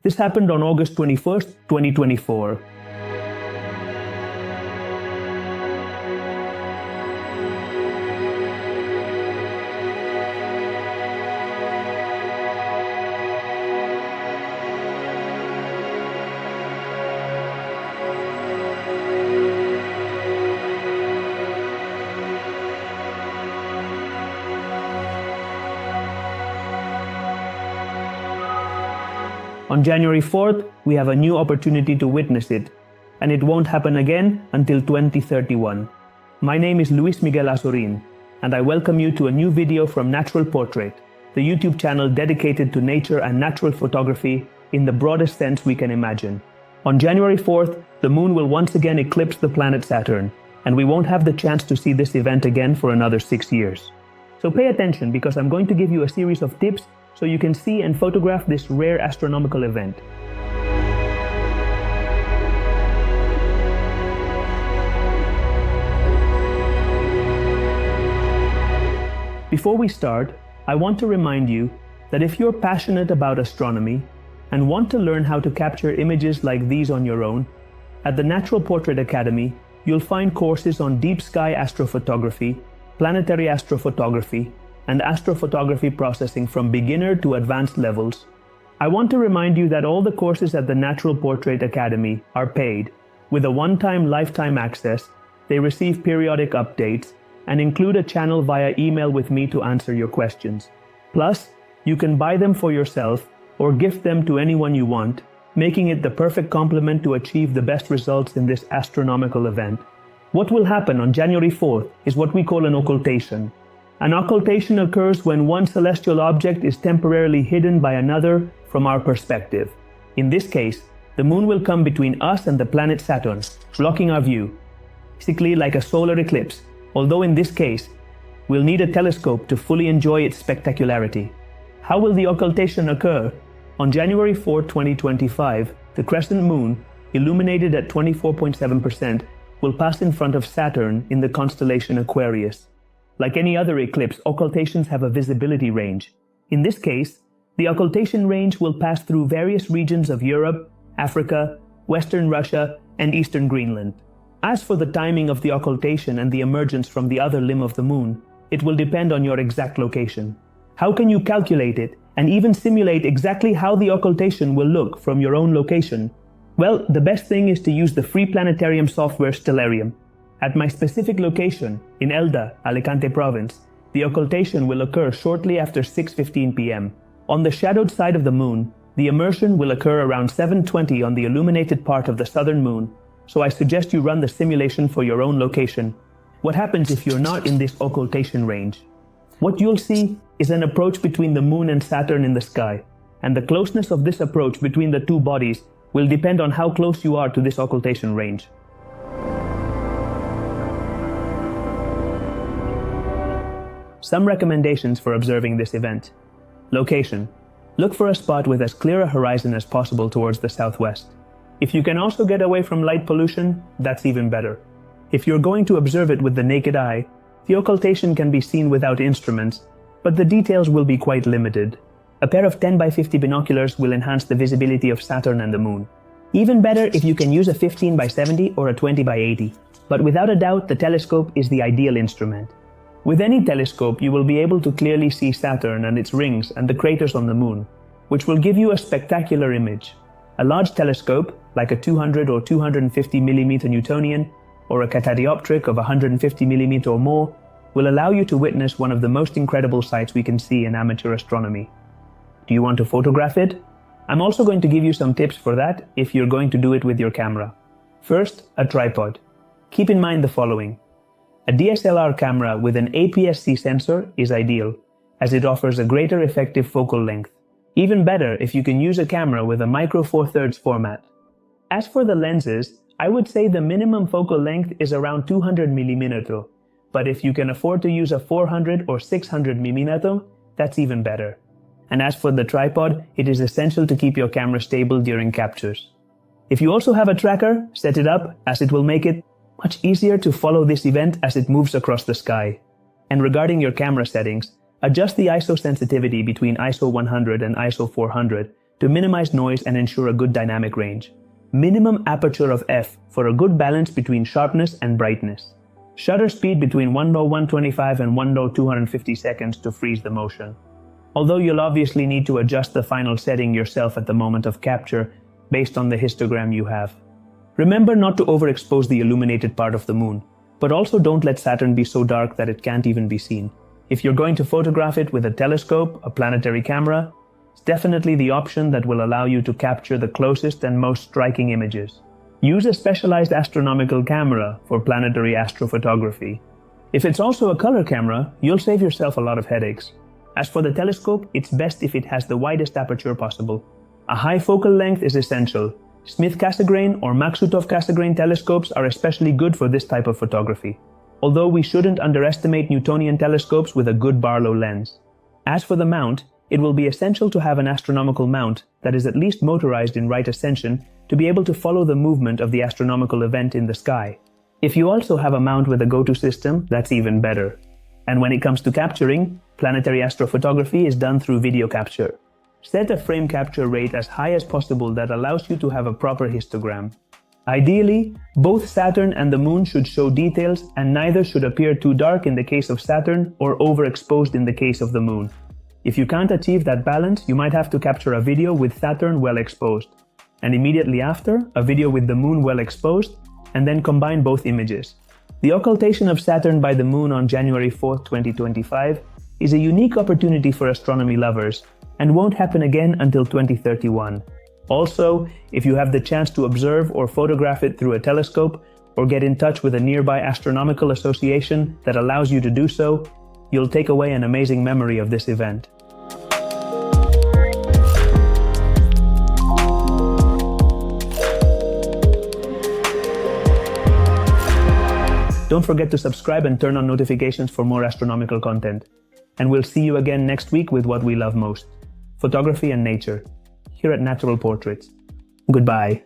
This happened on August 21st, 2024. On January 4th, we have a new opportunity to witness it, and it won't happen again until 2031. My name is Miguel Azorín, and I welcome you to a new video from Natural Portrait, the YouTube channel dedicated to nature and natural photography in the broadest sense we can imagine. On January 4th, the moon will once again eclipse the planet Saturn, and we won't have the chance to see this event again for another 6 years. So pay attention, because I'm going to give you a series of tips so you can see and photograph this rare astronomical event. Before we start, I want to remind you that if you're passionate about astronomy and want to learn how to capture images like these on your own, at the Natural Portrait Academy, you'll find courses on deep sky astrophotography, planetary astrophotography, and astrophotography processing from beginner to advanced levels. I want to remind you that all the courses at the Natural Portrait Academy are paid, with a one-time lifetime access. They receive periodic updates and include a channel via email with me to answer your questions. Plus, you can buy them for yourself or gift them to anyone you want, making it the perfect complement to achieve the best results in this astronomical event. What will happen on January 4th is what we call an occultation. An occultation occurs when one celestial object is temporarily hidden by another from our perspective. In this case, the moon will come between us and the planet Saturn, blocking our view, basically like a solar eclipse, although in this case, we'll need a telescope to fully enjoy its spectacularity. How will the occultation occur? On January 4, 2025, the crescent moon, illuminated at 24.7%, will pass in front of Saturn in the constellation Aquarius. Like any other eclipse, occultations have a visibility range. In this case, the occultation range will pass through various regions of Europe, Africa, Western Russia, and Eastern Greenland. As for the timing of the occultation and the emergence from the other limb of the moon, it will depend on your exact location. How can you calculate it and even simulate exactly how the occultation will look from your own location? Well, the best thing is to use the free planetarium software Stellarium. At my specific location, in Elda, Alicante province, the occultation will occur shortly after 6:15 p.m. On the shadowed side of the moon, the immersion will occur around 7:20 on the illuminated part of the southern moon, so I suggest you run the simulation for your own location. What happens if you're not in this occultation range? What you'll see is an approach between the moon and Saturn in the sky, and the closeness of this approach between the two bodies will depend on how close you are to this occultation range. Some recommendations for observing this event. Location. Look for a spot with as clear a horizon as possible towards the southwest. If you can also get away from light pollution, that's even better. If you're going to observe it with the naked eye, the occultation can be seen without instruments, but the details will be quite limited. A pair of 10 by 50 binoculars will enhance the visibility of Saturn and the moon. Even better if you can use a 15 by 70 or a 20 by 80, but without a doubt the telescope is the ideal instrument. With any telescope, you will be able to clearly see Saturn and its rings and the craters on the moon, which will give you a spectacular image. A large telescope, like a 200 or 250 mm Newtonian, or a catadioptric of 150 mm or more, will allow you to witness one of the most incredible sights we can see in amateur astronomy. Do you want to photograph it? I'm also going to give you some tips for that if you're going to do it with your camera. First, a tripod. Keep in mind the following. A DSLR camera with an APS-C sensor is ideal, as it offers a greater effective focal length. Even better if you can use a camera with a micro four thirds format. As for the lenses, I would say the minimum focal length is around 200 mm, but if you can afford to use a 400 or 600 mm, that's even better. And as for the tripod, it is essential to keep your camera stable during captures. If you also have a tracker, set it up, as it will make it much easier to follow this event as it moves across the sky. And regarding your camera settings, adjust the ISO sensitivity between ISO 100 and ISO 400 to minimize noise and ensure a good dynamic range. Minimum aperture of f for a good balance between sharpness and brightness. Shutter speed between 1/1 125 and 1/2 250 seconds to freeze the motion. Although you'll obviously need to adjust the final setting yourself at the moment of capture based on the histogram you have. Remember not to overexpose the illuminated part of the moon, but also don't let Saturn be so dark that it can't even be seen. If you're going to photograph it with a telescope, a planetary camera, it's definitely the option that will allow you to capture the closest and most striking images. Use a specialized astronomical camera for planetary astrophotography. If it's also a color camera, you'll save yourself a lot of headaches. As for the telescope, it's best if it has the widest aperture possible. A high focal length is essential. Smith-Cassegrain or Maksutov-Cassegrain telescopes are especially good for this type of photography, although we shouldn't underestimate Newtonian telescopes with a good Barlow lens. As for the mount, it will be essential to have an astronomical mount that is at least motorized in right ascension to be able to follow the movement of the astronomical event in the sky. If you also have a mount with a go-to system, that's even better. And when it comes to capturing, planetary astrophotography is done through video capture. Set a frame capture rate as high as possible that allows you to have a proper histogram. Ideally, both Saturn and the Moon should show details, and neither should appear too dark in the case of Saturn or overexposed in the case of the Moon. If you can't achieve that balance, you might have to capture a video with Saturn well exposed, and immediately after, a video with the Moon well exposed, and then combine both images. The occultation of Saturn by the Moon on January 4, 2025 is a unique opportunity for astronomy lovers, and won't happen again until 2031. Also, if you have the chance to observe or photograph it through a telescope, or get in touch with a nearby astronomical association that allows you to do so, you'll take away an amazing memory of this event. Don't forget to subscribe and turn on notifications for more astronomical content. And we'll see you again next week with what we love most: photography and nature, here at Natural Portraits. Goodbye.